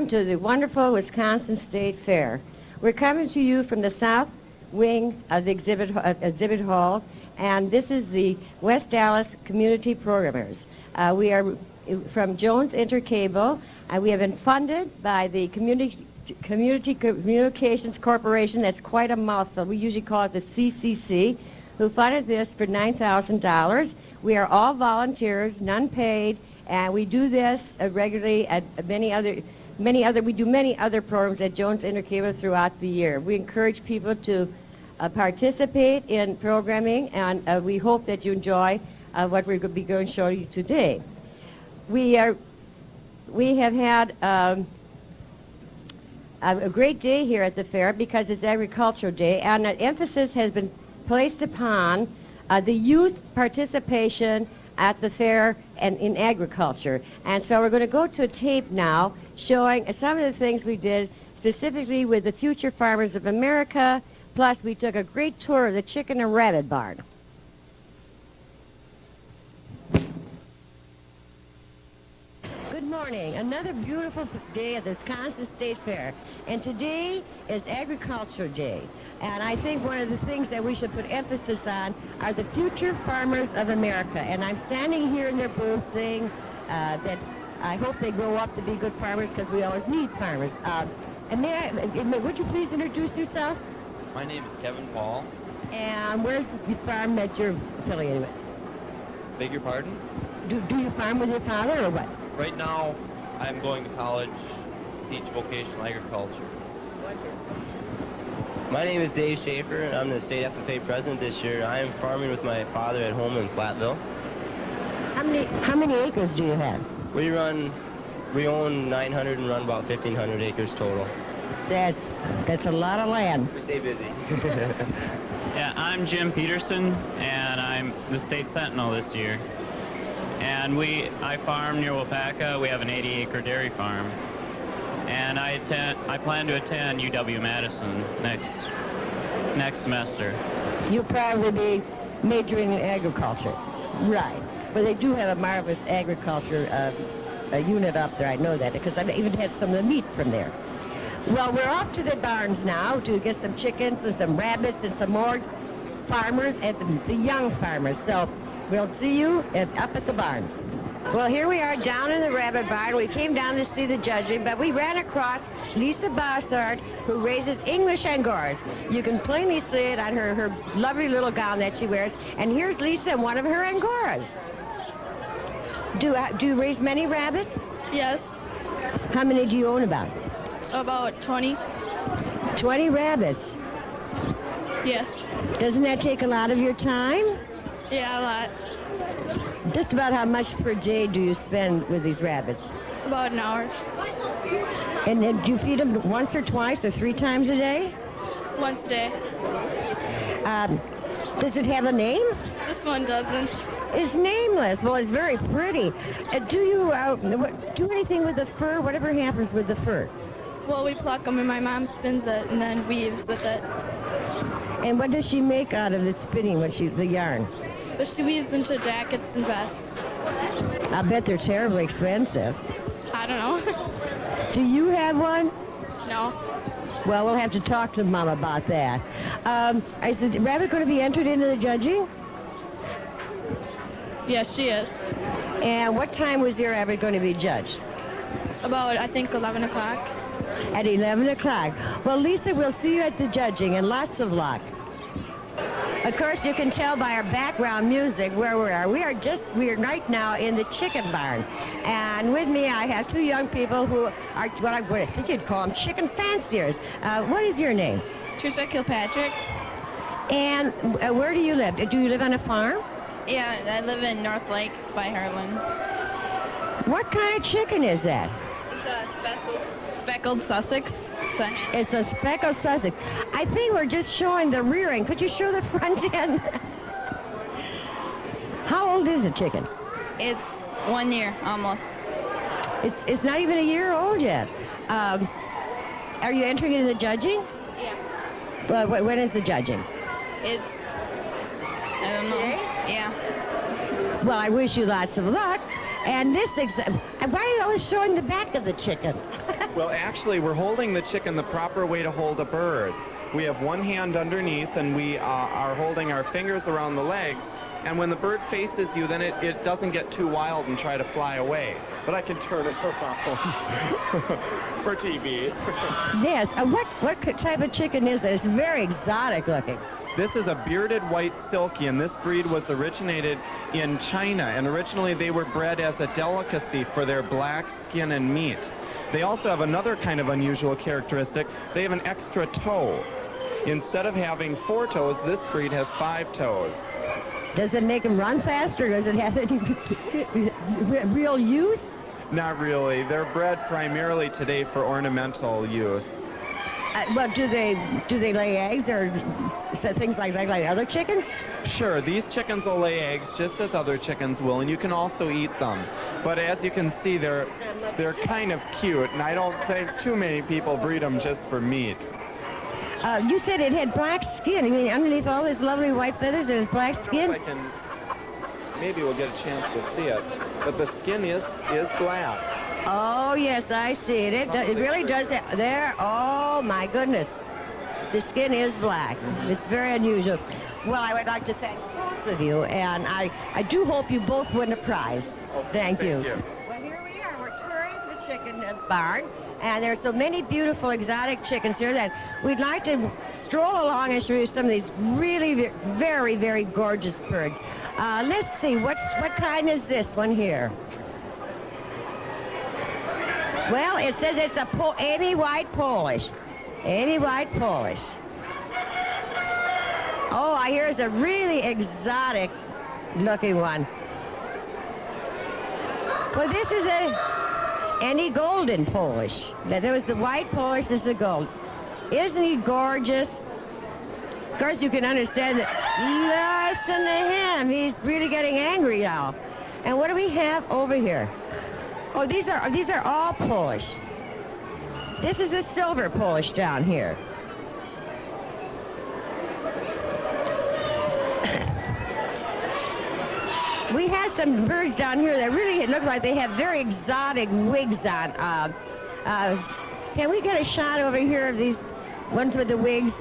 to the wonderful Wisconsin State Fair. We're coming to you from the south wing of the exhibit hall, and this is the West Allis Community Programmers. We are from Jones Intercable, and we have been funded by the Community Communications Corporation. That's quite a mouthful. We usually call it the CCC, who funded this for $9,000. We are all volunteers, none paid, and we do this regularly at many other programs at Jones Intercable throughout the year. We encourage people to participate in programming, and we hope that you enjoy what we're going to show you today. We have had a great day here at the fair because it's Agricultural Day, and an emphasis has been placed upon the youth participation at the fair and in agriculture. And so we're going to go to a tape now showing some of the things we did specifically with the Future Farmers of America, plus we took a great tour of the chicken and rabbit barn. Good morning. Another beautiful day at the Wisconsin State Fair. And today is Agriculture Day. And I think one of the things that we should put emphasis on are the future farmers of America. And I'm standing here in their booth saying that I hope they grow up to be good farmers because we always need farmers. And would you please introduce yourself? My name is Kevin Paul. And where's the farm that you're affiliated with? Beg your pardon? Do you farm with your father or what? Right now, I'm going to college, teach vocational agriculture. My name is Dave Schaefer, and I'm the state FFA president this year. I am farming with my father at home in Platteville. How many acres do you have? We own 900 and run about 1,500 acres total. That's a lot of land. We stay busy. Yeah, I'm Jim Peterson, and I'm the state sentinel this year. And I farm near Wapaka. We have an 80-acre dairy farm. And I plan to attend UW-Madison next semester. You'll probably be majoring in agriculture. Right. But they do have a marvelous agriculture unit up there. I know that because I've even had some of the meat from there. Well, we're off to the barns now to get some chickens and some rabbits and some more farmers and the young farmers. So we'll see you up at the barns. Well, here we are down in the rabbit barn. We came down to see the judging, but we ran across Lisa Bossard, who raises English Angoras. You can plainly see it on her lovely little gown that she wears. And here's Lisa in one of her Angoras. Do you raise many rabbits? Yes. How many do you own about? About 20. 20 rabbits? Yes. Doesn't that take a lot of your time? Yeah, a lot. Just about how much per day do you spend with these rabbits? About an hour. And then do you feed them once or twice or 3 times a day? Once a day. Does it have a name? This one doesn't. It's nameless. Well, it's very pretty. Do you do anything with the fur? Whatever happens with the fur? Well, we pluck them and my mom spins it and then weaves with it. And what does she make out of the spinning the yarn? But she weaves into jackets and vests. I bet they're terribly expensive. I don't know. Do you have one? No. Well, we'll have to talk to Mom about that. Is the rabbit going to be entered into the judging? Yes, she is. And what time was your rabbit going to be judged? About, I think, 11 o'clock. At 11 o'clock. Well, Lisa, we'll see you at the judging, and lots of luck. Of course, you can tell by our background music where we are. We are right now in the chicken barn. And with me, I have 2 young people who are what I think you'd call them chicken fanciers. What is your name? Trisha Kilpatrick. And where do you live? Do you live on a farm? Yeah, I live in North Lake by Harlan. What kind of chicken is that? It's a speckled Sussex. It's a speckled Sussex. I think we're just showing the rearing. Could you show the front end? How old is the chicken? It's 1 year, almost. It's not even a year old yet. Are you entering into the judging? Yeah. Well, when is the judging? It's, I don't know. Today? Yeah. Well, I wish you lots of luck. And why are you always showing the back of the chicken? Well, actually, we're holding the chicken the proper way to hold a bird. We have one hand underneath, and we are holding our fingers around the legs. And when the bird faces you, then it doesn't get too wild and try to fly away. But I can turn it around for TV. Yes. What type of chicken is it? It's very exotic looking. This is a bearded white silky, and this breed was originated in China. And originally they were bred as a delicacy for their black skin and meat. They also have another kind of unusual characteristic. They have an extra toe. Instead of having 4 toes, this breed has 5 toes. Does it make them run faster? Does it have any real use? Not really. They're bred primarily today for ornamental use. Well, do they lay eggs or things like other chickens? Sure, these chickens will lay eggs just as other chickens will, and you can also eat them. But as you can see, they're kind of cute, and I don't think too many people breed them just for meat. You said it had black skin. I mean, underneath all these lovely white feathers, there's black skin. Maybe we'll get a chance to see it, but the skin is black. Oh, yes, I see it. It really does. There. Oh, my goodness. The skin is black. It's very unusual. Well, I would like to thank both of you, and I do hope you both win a prize. Thank you. Well, here we are. We're touring the chicken barn, and there's so many beautiful exotic chickens here that we'd like to stroll along and show you some of these really very, very gorgeous birds. Let's see, what kind is this one here? Well, it says it's a Amy White Polish. Amy White Polish. Oh, I hear it's a really exotic looking one. Well, this is any golden Polish. There was the white Polish, this is the gold. Isn't he gorgeous? Of course, you can understand that. Listen to him. He's really getting angry now. And what do we have over here? Oh, these are all Polish. This is the silver Polish down here. We have some birds down here that really look like they have very exotic wigs on. Can we get a shot over here of these ones with the wigs?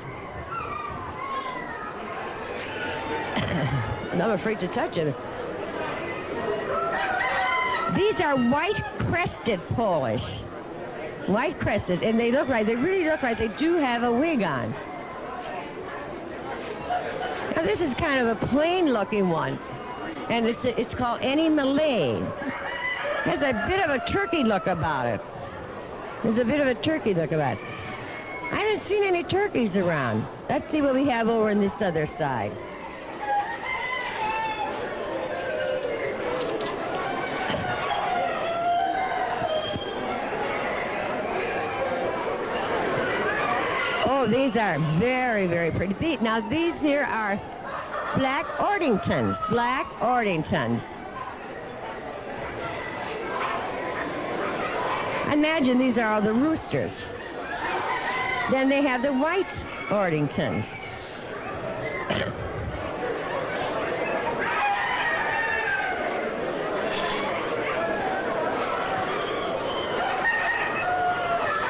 I'm afraid to touch it. These are white-crested Polish. White-crested, and they really look like they do have a wig on. Now this is kind of a plain-looking one, and it's called any Malay. Has a bit of a turkey look about it. There's a bit of a turkey look about it. I haven't seen any turkeys around. Let's see what we have over on this other side. Oh, these are very, very pretty. Now, these here are black Ortingtons. Black Ortingtons. Imagine these are all the roosters. Then they have the white Ortingtons.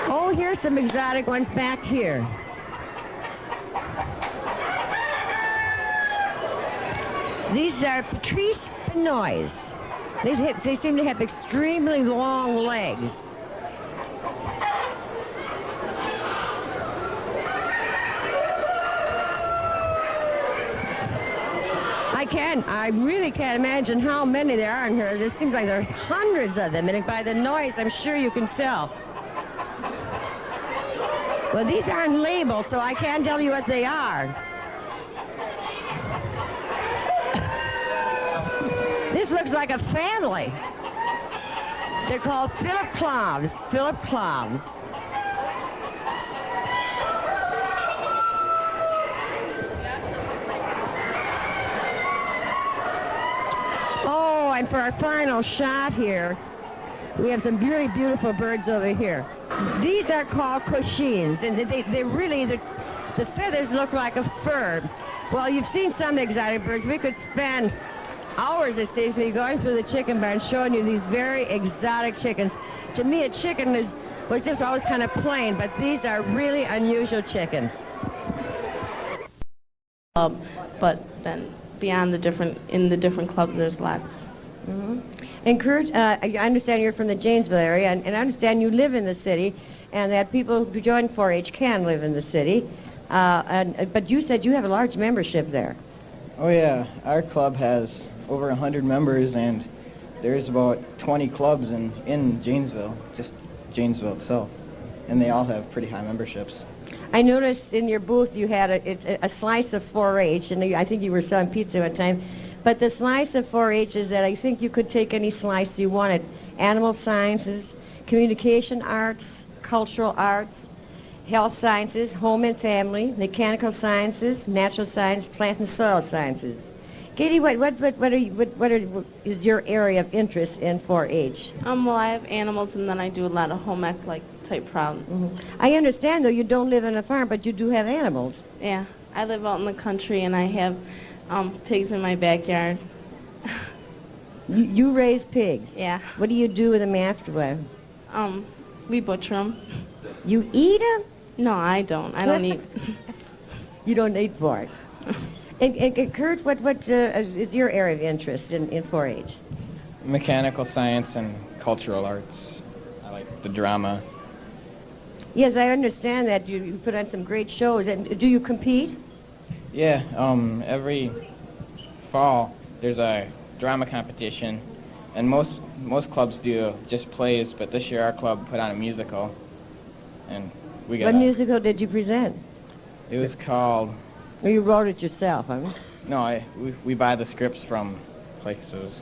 Oh, here's some exotic ones back here. These are Peterz Benois. They seem to have extremely long legs. I really can't imagine how many there are in here. It seems like there's hundreds of them, and by the noise, I'm sure you can tell. Well, these aren't labeled, so I can't tell you what they are. This looks like a family. They're called Philip Cloves. Philip Cloves. Oh, and for our final shot here, we have some really beautiful birds over here. These are called Cochines, and they really, the feathers look like a fur. Well, you've seen some exotic birds. We could spend hours, it seems to me, going through the chicken barn showing you these very exotic chickens. To me, a chicken is was just always kind of plain, but these are really unusual chickens. But then beyond in the different clubs, there's lots. Mm-hmm. And Kurt, I understand you're from the Janesville area, and I understand you live in the city, and that people who join 4-H can live in the city. But you said you have a large membership there. Oh yeah, our club has over 100 members, and there's about 20 clubs in Janesville, just Janesville itself, and they all have pretty high memberships. I noticed in your booth you had a slice of 4-H, and I think you were selling pizza one time. But the slice of 4-H is that I think you could take any slice you wanted. Animal sciences, communication arts, cultural arts, health sciences, home and family, mechanical sciences, natural science, plant and soil sciences. Katie, what is your area of interest in 4-H? Well, I have animals, and then I do a lot of home ec type problems. Mm-hmm. I understand, though, you don't live on a farm, but you do have animals. Yeah, I live out in the country, and I have pigs in my backyard. You raise pigs? Yeah. What do you do with them afterward? We butcher them. You eat them? No, I don't. I don't eat. You don't eat pork. And Kurt, what is your area of interest in 4-H? Mechanical science and cultural arts. I like the drama. Yes, I understand that you put on some great shows. And do you compete? Yeah, every fall there's a drama competition, and most clubs do just plays, but this year our club put on a musical, and we got. What musical did you present? It was called. Or you wrote it yourself, huh? No, we buy the scripts from places,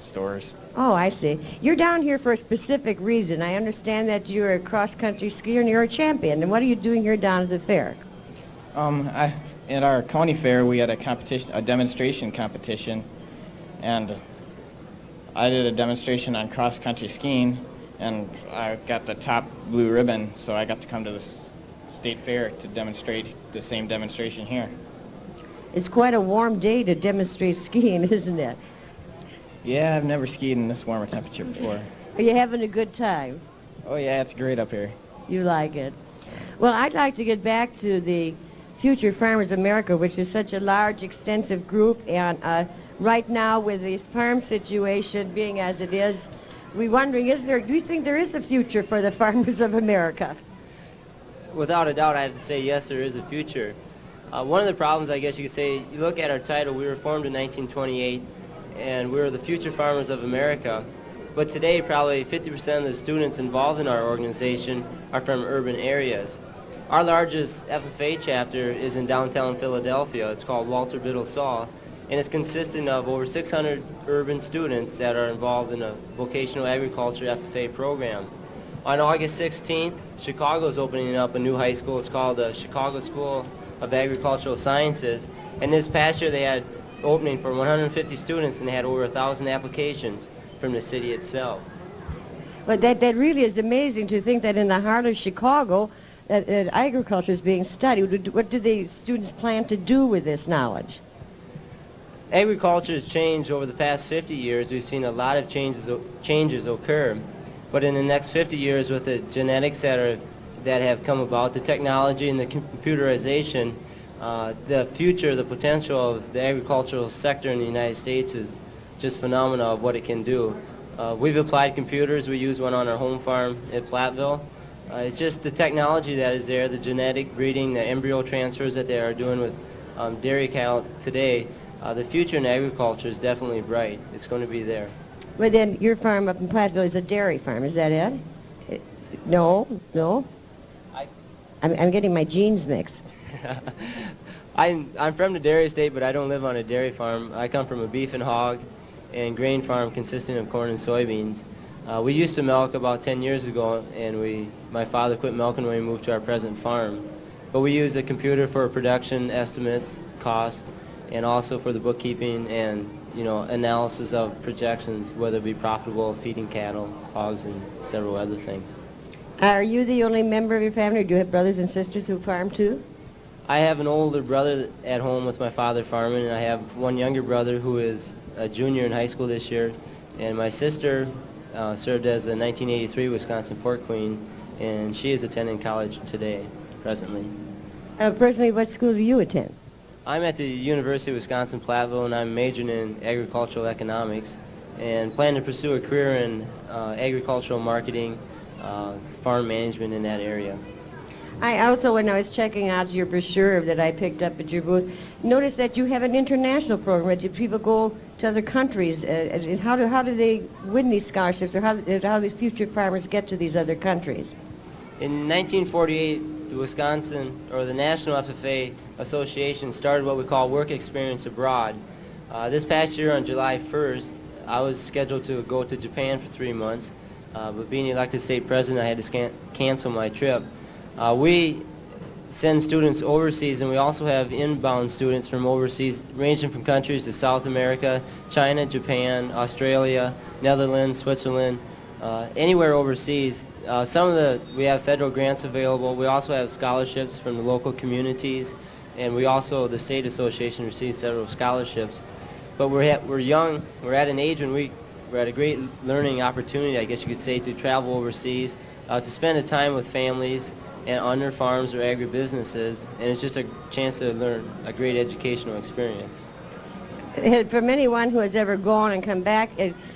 stores. Oh, I see. You're down here for a specific reason. I understand that you're a cross-country skier and you're a champion. And what are you doing here down at the fair? At our county fair, we had a demonstration competition, and I did a demonstration on cross-country skiing, and I got the top blue ribbon, so I got to come to the state fair to demonstrate the same demonstration here. It's quite a warm day to demonstrate skiing, isn't it? Yeah, I've never skied in this warmer temperature before. Are you having a good time? Oh yeah, it's great up here. You like it? Well, I'd like to get back to the Future Farmers America, which is such a large, extensive group, and right now with this farm situation being as it is, we're wondering, do you think there is a future for the farmers of America? Without a doubt, I have to say yes, there is a future. One of the problems, I guess you could say, you look at our title, we were formed in 1928, and we were the Future Farmers of America. But today, probably 50% of the students involved in our organization are from urban areas. Our largest FFA chapter is in downtown Philadelphia. It's called Walter Biddle Saw, and it's consisting of over 600 urban students that are involved in a vocational agriculture FFA program. On August 16th, Chicago is opening up a new high school. It's called the Chicago School of Agricultural Sciences, and this past year they had opening for 150 students, and they had over 1,000 applications from the city itself. But that really is amazing to think that in the heart of Chicago, that agriculture is being studied. What do the students plan to do with this knowledge? Agriculture has changed over the past 50 years. We've seen a lot of changes occur. But in the next 50 years, with the genetics that have come about, the technology and the computerization, the future, the potential of the agricultural sector in the United States is just phenomenal of what it can do. We've applied computers. We use one on our home farm at Platteville. It's just the technology that is there, the genetic breeding, the embryo transfers that they are doing with dairy cattle today. The future in agriculture is definitely bright. It's going to be there. Well, then your farm up in Platteville is a dairy farm, is that it? No. I'm getting my genes mixed. I'm from the dairy state, but I don't live on a dairy farm. I come from a beef and hog and grain farm consisting of corn and soybeans. We used to milk about 10 years ago, and my father quit milking when we moved to our present farm. But we use a computer for production estimates, cost, and also for the bookkeeping and analysis of projections, whether it be profitable feeding cattle, hogs, and several other things. Are you the only member of your family, or do you have brothers and sisters who farm too? I have an older brother at home with my father farming, and I have one younger brother who is a junior in high school this year. And my sister served as a 1983 Wisconsin Pork Queen, and she is attending college today, presently. Personally, what school do you attend? I'm at the University of Wisconsin-Platteville, and I'm majoring in agricultural economics and plan to pursue a career in agricultural marketing, farm management in that area. I also, when I was checking out your brochure that I picked up at your booth, noticed that you have an international program that people go to other countries. And how do they win these scholarships, or how do these future farmers get to these other countries? In 1948, the Wisconsin, or the National FFA Association, started what we call Work Experience Abroad. This past year on July 1st, I was scheduled to go to Japan for 3 months, but being elected state president, I had to cancel my trip. We send students overseas, and we also have inbound students from overseas, ranging from countries to South America, China, Japan, Australia, Netherlands, Switzerland, anywhere overseas. We have federal grants available. We also have scholarships from the local communities, and the state association receives several scholarships. But we're young. We're at an age when we're at a great learning opportunity, I guess you could say, to travel overseas, to spend a time with families and on their farms or agribusinesses, and it's just a chance to learn a great educational experience. From anyone who has ever gone and come back,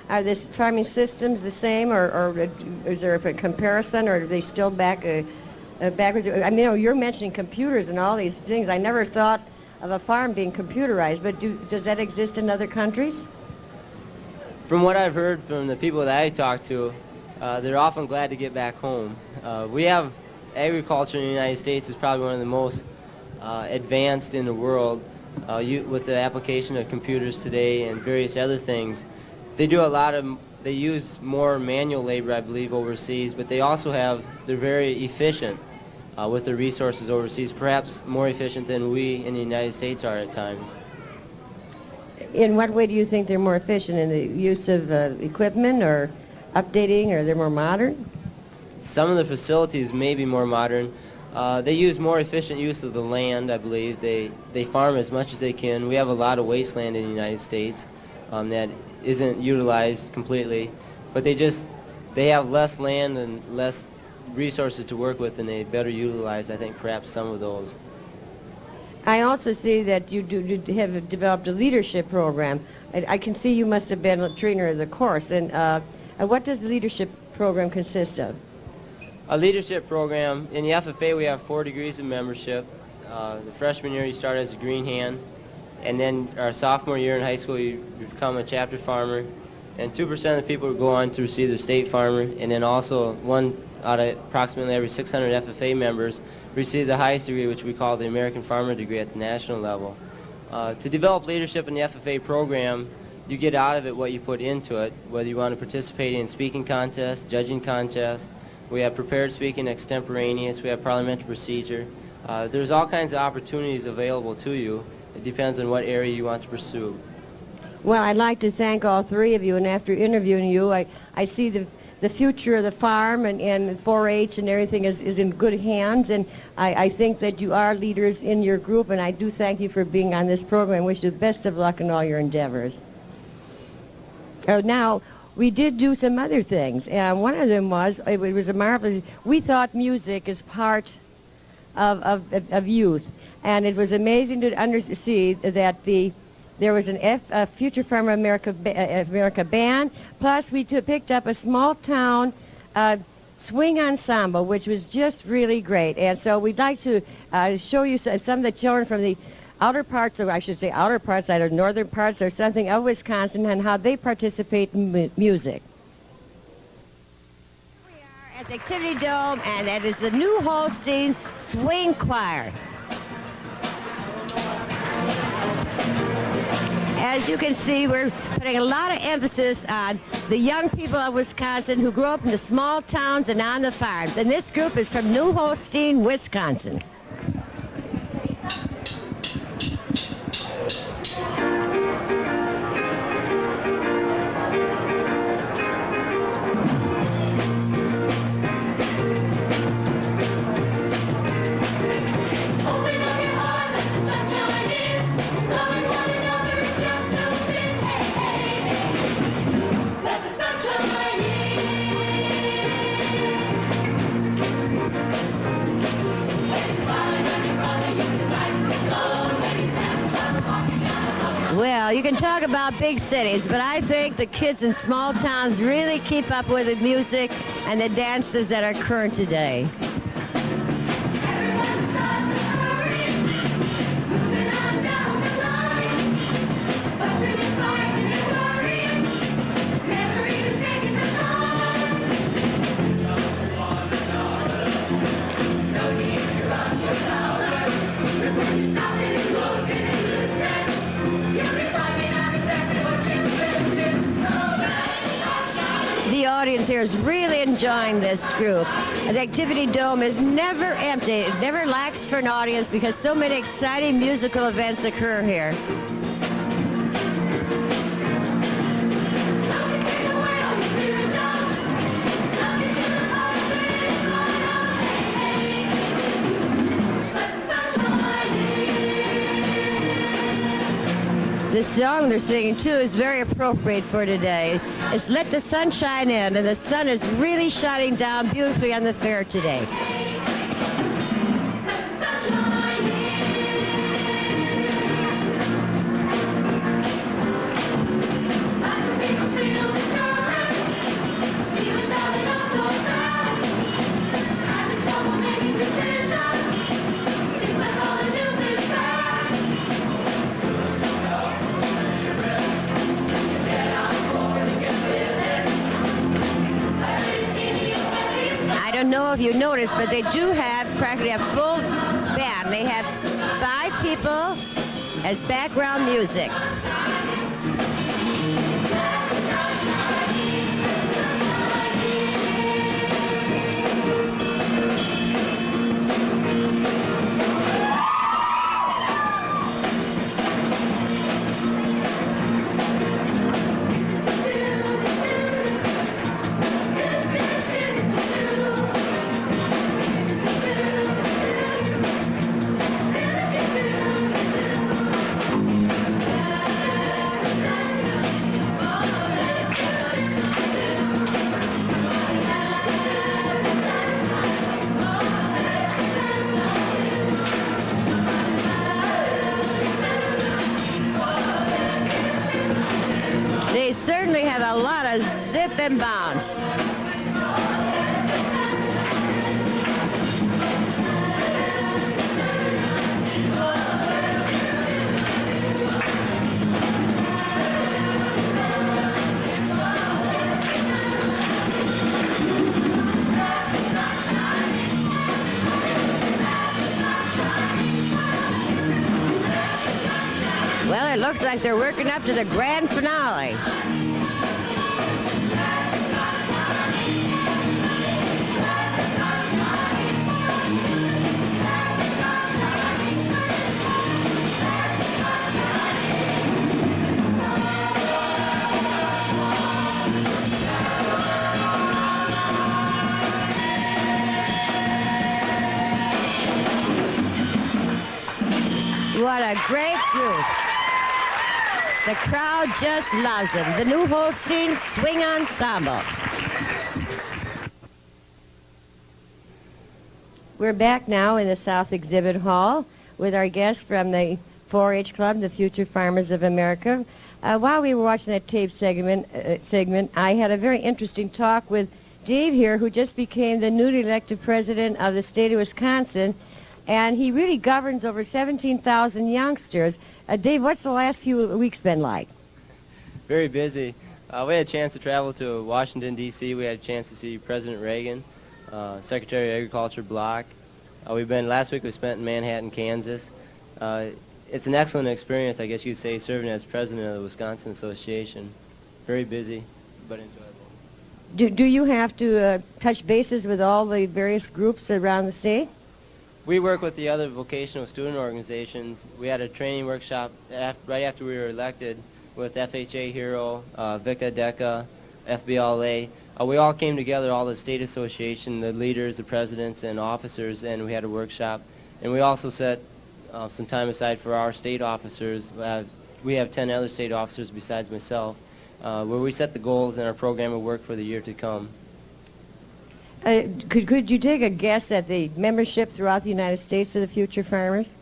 are the farming systems the same, or is there a comparison, or are they still backwards? I mean, you're mentioning computers and all these things. I never thought of a farm being computerized, but does that exist in other countries? From what I've heard from the people that I talk to, they're often glad to get back home. We have agriculture in the United States is probably one of the most advanced in the world with the application of computers today and various other things. They use more manual labor, I believe, overseas, but they're very efficient with their resources overseas, perhaps more efficient than we in the United States are at times. In what way do you think they're more efficient? In the use of equipment, or updating, or they're more modern? Some of the facilities may be more modern. They use more efficient use of the land, I believe. They farm as much as they can. We have a lot of wasteland in the United States that isn't utilized completely, but they have less land and less resources to work with, and they better utilize, I think, perhaps some of those. I also see that you have developed a leadership program. I can see you must have been a trainer of the course. And what does the leadership program consist of? A leadership program, in the FFA we have 4 degrees of membership. The freshman year you start as a green hand, and then our sophomore year in high school you become a chapter farmer, and 2% of the people go on to receive their state farmer, and then also one out of approximately every 600 FFA members receive the highest degree, which we call the American Farmer degree at the national level. To develop leadership in the FFA program, you get out of it what you put into it, whether you want to participate in speaking contests, judging contests. We have prepared speaking, extemporaneous, we have parliamentary procedure. There's all kinds of opportunities available to you. It depends on what area you want to pursue. Well, I'd like to thank all three of you, and after interviewing you, I see the future of the farm and 4-H and everything is in good hands, and I think that you are leaders in your group, and I do thank you for being on this program. I wish you the best of luck in all your endeavors. Now, we did do some other things, and one of them was, it was a marvelous, we thought music is part of youth, and it was amazing to see that there was a Future Farmer America band, plus we picked up a small town swing ensemble, which was just really great. And so we'd like to show you some of the children from the outer parts, or I should say outer parts, either northern parts or something of Wisconsin, and how they participate in music. We are at the Activity Dome, and that is the New Holstein Swing Choir. As you can see, we're putting a lot of emphasis on the young people of Wisconsin who grew up in the small towns and on the farms. And this group is from New Holstein, Wisconsin. Well, you can talk about big cities, but I think the kids in small towns really keep up with the music and the dances that are current today. The audience here is really enjoying this group. The Activity Dome is never empty. It never lacks for an audience because so many exciting musical events occur here. This song they're singing, too, is very appropriate for today. It's Let the Sun Shine In, and the sun is really shining down beautifully on the fair today. I don't know if you noticed, but they do have practically a full band. They have 5 people as background music. They certainly have a lot of zip and bounce. Well, it looks like they're working up to the grand finale. What a great group. The crowd just loves them. The New Holstein Swing Ensemble. We're back now in the South Exhibit Hall with our guests from the 4-H Club, the Future Farmers of America. While we were watching that tape segment, I had a very interesting talk with Dave here, who just became the newly elected president of the state of Wisconsin, and he really governs over 17,000 youngsters. Dave, what's the last few weeks been like? Very busy. We had a chance to travel to Washington, D.C. We had a chance to see President Reagan, Secretary of Agriculture Block. Last week we spent in Manhattan, Kansas. It's an excellent experience, I guess you'd say, serving as president of the Wisconsin Association. Very busy, but enjoyable. Do you have to touch bases with all the various groups around the state? We work with the other vocational student organizations. We had a training workshop right after we were elected with FHA Hero, VICA, DECA, FBLA. We all came together, all the state association, the leaders, the presidents, and officers, and we had a workshop. And we also set some time aside for our state officers. We have 10 other state officers besides myself, where we set the goals and our program of work for the year to come. Could you take a guess at the membership throughout the United States of the Future Farmers?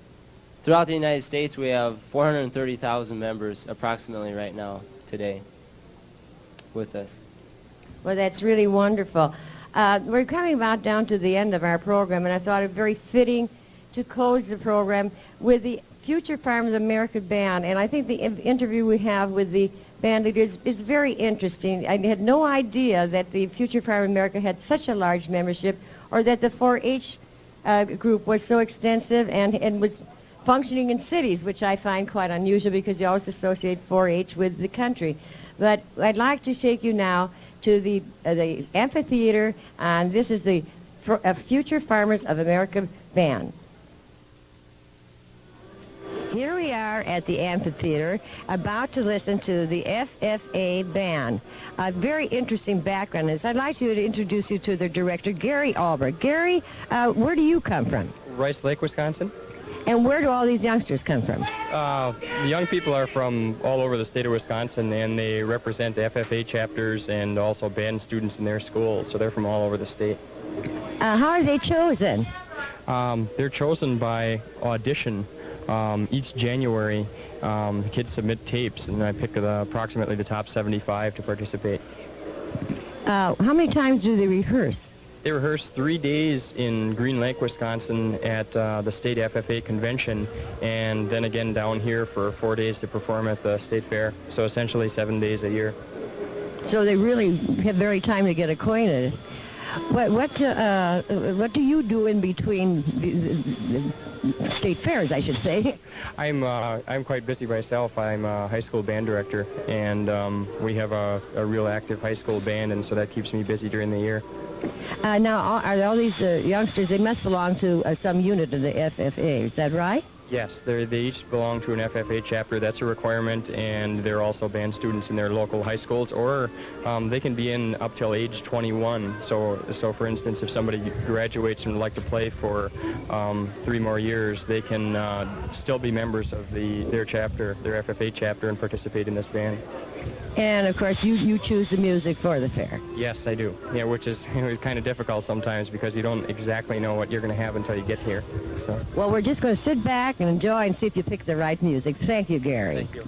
throughout the United States, we have 430,000 members approximately right now today with us. Well, that's really wonderful. We're coming about down to the end of our program, and I thought it very fitting to close the program with the Future Farmers America Band. And I think the interview we have with the band leaders is very interesting. I had no idea that the Future Farmers America had such a large membership, or that the 4-H group was so extensive and was functioning in cities, which I find quite unusual because you always associate 4-H with the country. But I'd like to take you now to the amphitheater, and this is the Future Farmers of America Band. Here we are at the amphitheater, about to listen to the FFA Band. A very interesting background is I'd like you to introduce you to their director, Gary Albert. Gary, where do you come from? Rice Lake, Wisconsin. And where do all these youngsters come from? The young people are from all over the state of Wisconsin, and they represent FFA chapters and also band students in their schools, so they're from all over the state. How are they chosen? They're chosen by audition. Each January, kids submit tapes, and I pick approximately the top 75 to participate. How many times do they rehearse? They rehearse 3 days in Green Lake, Wisconsin at the state FFA convention, and then again down here for 4 days to perform at the state fair. So essentially 7 days a year. So they really have very time to get acquainted. What do you do in between the state fairs, I should say? I'm quite busy myself. I'm a high school band director, and we have a real active high school band, and so that keeps me busy during the year. Now, are all these youngsters, they must belong to some unit of the FFA, is that right? Yes, they each belong to an FFA chapter. That's a requirement, and they're also band students in their local high schools, or they can be in up till age 21. So for instance, if somebody graduates and would like to play for 3 more years, they can still be members of their chapter, their FFA chapter, and participate in this band. And of course, you choose the music for the fair. Yes, I do. Yeah, which is kind of difficult sometimes because you don't exactly know what you're going to have until you get here. So. Well, we're just going to sit back and enjoy and see if you pick the right music. Thank you, Gary. Thank you.